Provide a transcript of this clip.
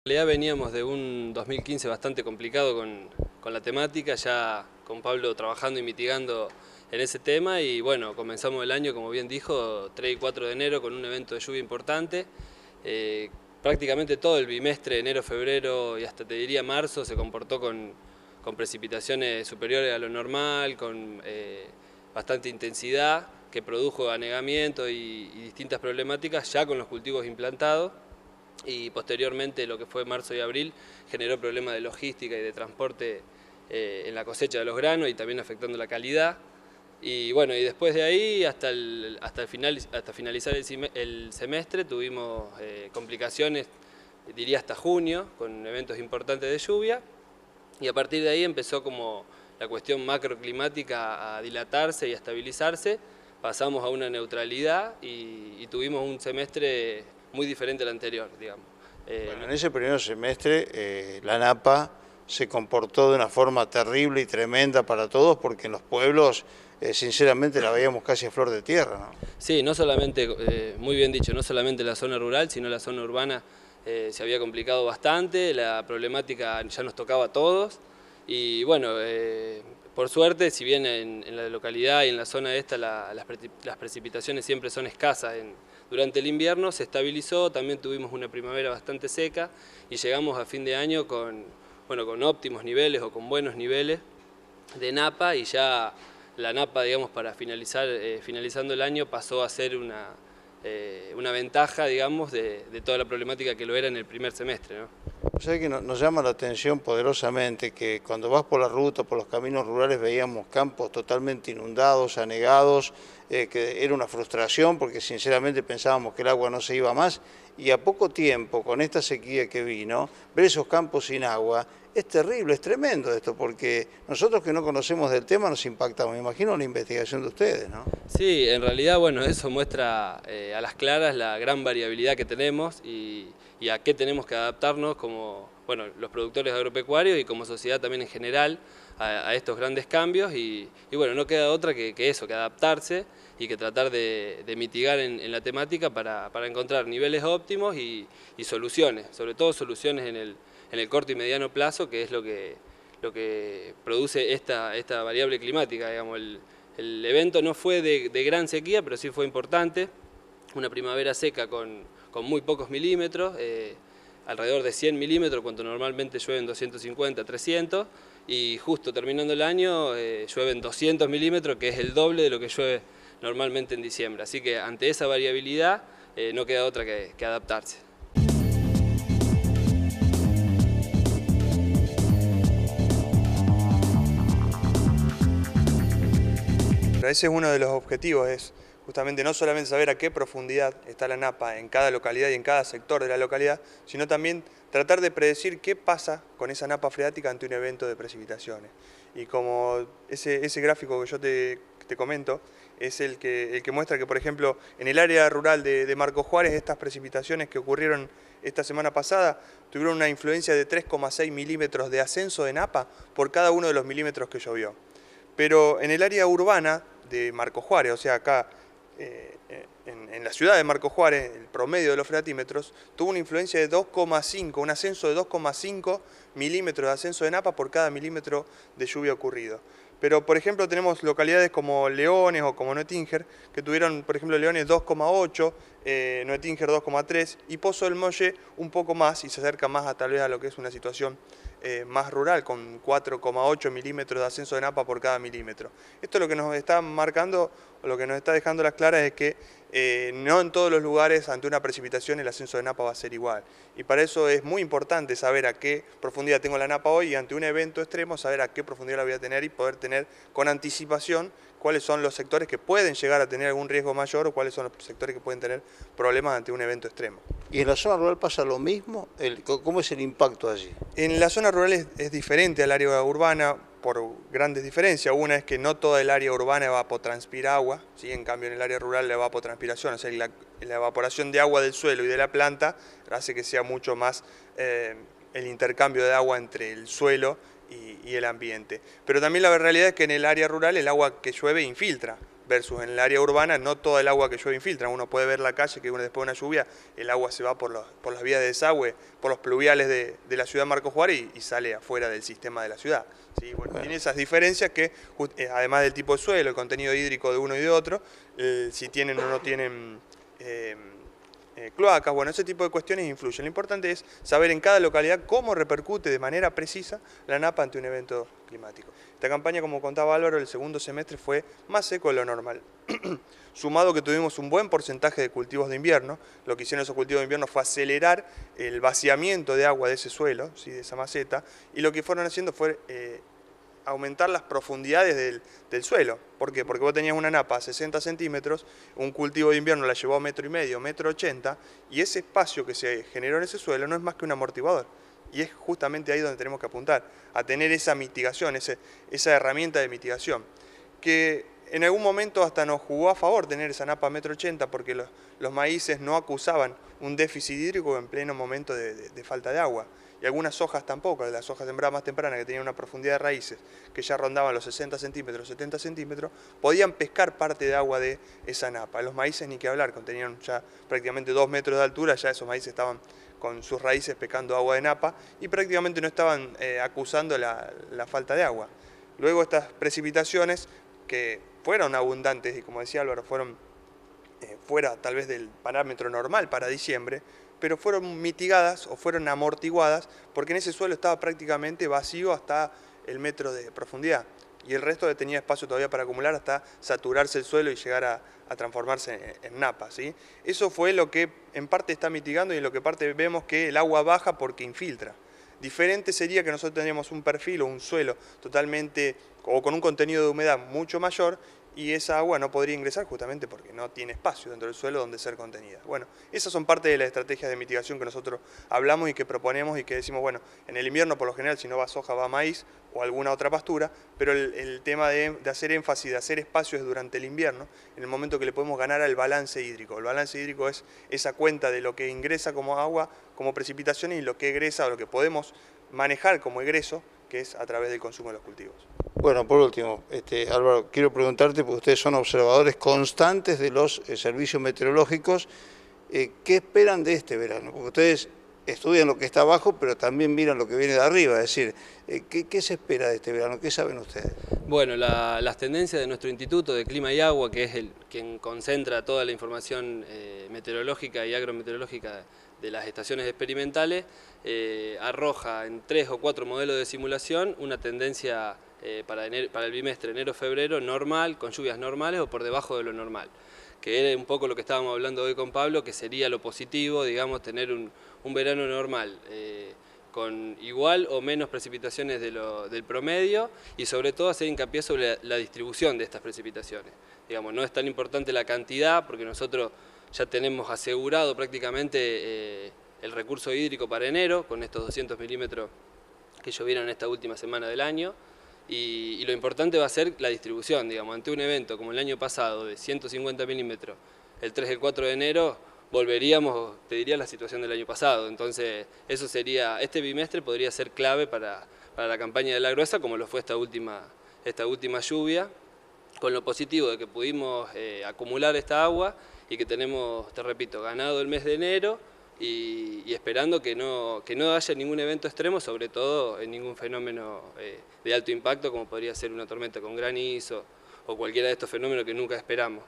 En realidad veníamos de un 2015 bastante complicado con la temática, ya con Pablo trabajando y mitigando en ese tema y bueno, comenzamos el año, como bien dijo, 3 y 4 de enero con un evento de lluvia importante. Prácticamente todo el bimestre, enero, febrero y hasta te diría marzo, se comportó con precipitaciones superiores a lo normal, con bastante intensidad, que produjo anegamiento y distintas problemáticas ya con los cultivos implantados. Y posteriormente lo que fue marzo y abril generó problemas de logística y de transporte en la cosecha de los granos y también afectando la calidad. Y bueno, y después de ahí hasta finalizar el semestre tuvimos complicaciones, diría hasta junio, con eventos importantes de lluvia, y a partir de ahí empezó como la cuestión macroclimática a dilatarse y a estabilizarse. Pasamos a una neutralidad y tuvimos un semestre muy diferente al anterior, digamos. Bueno, en ese primer semestre la ANAPA se comportó de una forma terrible y tremenda para todos porque en los pueblos sinceramente la veíamos casi a flor de tierra, ¿no? Sí, no solamente, muy bien dicho, no solamente la zona rural, sino la zona urbana se había complicado bastante, la problemática ya nos tocaba a todos y bueno, por suerte, si bien en la localidad y en la zona esta las precipitaciones siempre son escasas durante el invierno, se estabilizó, también tuvimos una primavera bastante seca y llegamos a fin de año bueno, con óptimos niveles o con buenos niveles de napa y ya la napa, digamos, para finalizando el año pasó a ser una ventaja, digamos, de toda la problemática que lo era en el primer semestre, ¿no? O sea que nos llama la atención poderosamente que cuando vas por la ruta, por los caminos rurales, veíamos campos totalmente inundados, anegados, que era una frustración porque sinceramente pensábamos que el agua no se iba más y a poco tiempo, con esta sequía que vino, ver esos campos sin agua es terrible, es tremendo esto, porque nosotros que no conocemos del tema nos impactamos. Me imagino la investigación de ustedes, ¿no? Sí, en realidad, bueno, eso muestra a las claras la gran variabilidad que tenemos y a qué tenemos que adaptarnos como, bueno, los productores agropecuarios y como sociedad también en general a estos grandes cambios y bueno, no queda otra que eso, que adaptarse y que tratar de mitigar en la temática para encontrar niveles óptimos y soluciones, sobre todo soluciones en el corto y mediano plazo, que es lo que produce esta variable climática, digamos. El evento no fue de gran sequía, pero sí fue importante, una primavera seca con muy pocos milímetros, alrededor de 100 milímetros, cuando normalmente llueven 250, 300, y justo terminando el año llueven 200 milímetros, que es el doble de lo que llueve normalmente en diciembre. Así que ante esa variabilidad no queda otra que adaptarse. Ese es uno de los objetivos, es justamente no solamente saber a qué profundidad está la napa en cada localidad y en cada sector de la localidad, sino también tratar de predecir qué pasa con esa napa freática ante un evento de precipitaciones. Y como ese gráfico que yo te comento es el que muestra que, por ejemplo, en el área rural de Marcos Juárez, estas precipitaciones que ocurrieron esta semana pasada tuvieron una influencia de 3,6 milímetros de ascenso de napa por cada uno de los milímetros que llovió. Pero en el área urbana de Marcos Juárez, o sea, acá en la ciudad de Marcos Juárez, el promedio de los freatímetros tuvo una influencia de 2,5, un ascenso de 2,5 milímetros de ascenso de napa por cada milímetro de lluvia ocurrido. Pero, por ejemplo, tenemos localidades como Leones o como Nuetínger, que tuvieron, por ejemplo, Leones 2,8, Nuetínger 2,3 y Pozo del Molle un poco más y se acerca más a tal vez a lo que es una situación más rural, con 4,8 milímetros de ascenso de napa por cada milímetro. Esto lo que nos está marcando, o lo que nos está dejando las claras es que no en todos los lugares ante una precipitación el ascenso de napa va a ser igual. Y para eso es muy importante saber a qué profundidad tengo la napa hoy y ante un evento extremo saber a qué profundidad la voy a tener y poder tener con anticipación cuáles son los sectores que pueden llegar a tener algún riesgo mayor o cuáles son los sectores que pueden tener problemas ante un evento extremo. ¿Y en la zona rural pasa lo mismo? ¿Cómo es el impacto allí? En la zona rural es diferente al área urbana por grandes diferencias. Una es que no toda el área urbana evapotranspira agua, ¿sí? En cambio en el área rural la evapotranspiración, o sea, la evaporación de agua del suelo y de la planta hace que sea mucho más el intercambio de agua entre el suelo y el ambiente. Pero también la realidad es que en el área rural el agua que llueve infiltra, versus en el área urbana no toda el agua que llueve infiltra. Uno puede ver la calle que después de una lluvia el agua se va por las vías de desagüe, por los pluviales de la ciudad de Marcos Juárez y sale afuera del sistema de la ciudad. ¿Sí? Bueno, tiene esas diferencias que, además del tipo de suelo, el contenido hídrico de uno y de otro, si tienen o no tienen cloacas, bueno, ese tipo de cuestiones influyen. Lo importante es saber en cada localidad cómo repercute de manera precisa la napa ante un evento climático. Esta campaña, como contaba Álvaro, el segundo semestre fue más seco de lo normal. Sumado que tuvimos un buen porcentaje de cultivos de invierno, lo que hicieron esos cultivos de invierno fue acelerar el vaciamiento de agua de ese suelo, ¿sí? De esa maceta, y lo que fueron haciendo fue aumentar las profundidades del suelo. ¿Por qué? Porque vos tenías una napa a 60 centímetros, un cultivo de invierno la llevó a 1,5 metros, 1,80 m, y ese espacio que se generó en ese suelo no es más que un amortiguador. Y es justamente ahí donde tenemos que apuntar, a tener esa mitigación, esa herramienta de mitigación, que en algún momento hasta nos jugó a favor tener esa napa a 1,80 m porque los maíces no acusaban un déficit hídrico en pleno momento de falta de agua. Y algunas hojas tampoco, las hojas sembradas más tempranas que tenían una profundidad de raíces que ya rondaban los 60 centímetros, 70 centímetros, podían pescar parte de agua de esa napa. Los maíces ni que hablar, tenían ya prácticamente 2 metros de altura, ya esos maíces estaban con sus raíces pescando agua de napa y prácticamente no estaban acusando la falta de agua. Luego estas precipitaciones que fueron abundantes y como decía Álvaro, fueron fuera tal vez del parámetro normal para diciembre, pero fueron mitigadas o fueron amortiguadas porque en ese suelo estaba prácticamente vacío hasta el metro de profundidad y el resto tenía espacio todavía para acumular hasta saturarse el suelo y llegar a transformarse en napa, ¿sí? Eso fue lo que en parte está mitigando y en lo que en parte vemos que el agua baja porque infiltra. Diferente sería que nosotros tendríamos un perfil o un suelo totalmente o con un contenido de humedad mucho mayor y esa agua no podría ingresar justamente porque no tiene espacio dentro del suelo donde ser contenida. Bueno, esas son parte de las estrategias de mitigación que nosotros hablamos y que proponemos y que decimos, bueno, en el invierno por lo general si no va soja va maíz o alguna otra pastura, pero el tema de hacer énfasis, de hacer espacios durante el invierno, en el momento que le podemos ganar al balance hídrico. El balance hídrico es esa cuenta de lo que ingresa como agua, como precipitación y lo que egresa o lo que podemos manejar como egreso, que es a través del consumo de los cultivos. Bueno, por último, Álvaro, quiero preguntarte, porque ustedes son observadores constantes de los servicios meteorológicos, ¿qué esperan de este verano? Porque ustedes estudian lo que está abajo, pero también miran lo que viene de arriba, es decir, ¿qué se espera de este verano? ¿Qué saben ustedes? Bueno, las tendencias de nuestro Instituto de Clima y Agua, que es quien concentra toda la información meteorológica y agrometeorológica de las estaciones experimentales, arroja en 3 o 4 modelos de simulación una tendencia para el bimestre enero-febrero normal, con lluvias normales o por debajo de lo normal, que era un poco lo que estábamos hablando hoy con Pablo, que sería lo positivo, digamos, tener un verano normal, con igual o menos precipitaciones del promedio y sobre todo hacer hincapié sobre la distribución de estas precipitaciones. Digamos, no es tan importante la cantidad porque nosotros ya tenemos asegurado prácticamente el recurso hídrico para enero con estos 200 milímetros que llovieron esta última semana del año y lo importante va a ser la distribución, digamos, ante un evento como el año pasado de 150 milímetros el 3 y el 4 de enero, volveríamos, te diría, a la situación del año pasado. Entonces, eso sería, este bimestre podría ser clave para la campaña de la gruesa, como lo fue esta última lluvia, con lo positivo de que pudimos acumular esta agua y que tenemos, te repito, ganado el mes de enero y esperando que no haya ningún evento extremo, sobre todo en ningún fenómeno de alto impacto, como podría ser una tormenta con granizo o cualquiera de estos fenómenos que nunca esperamos.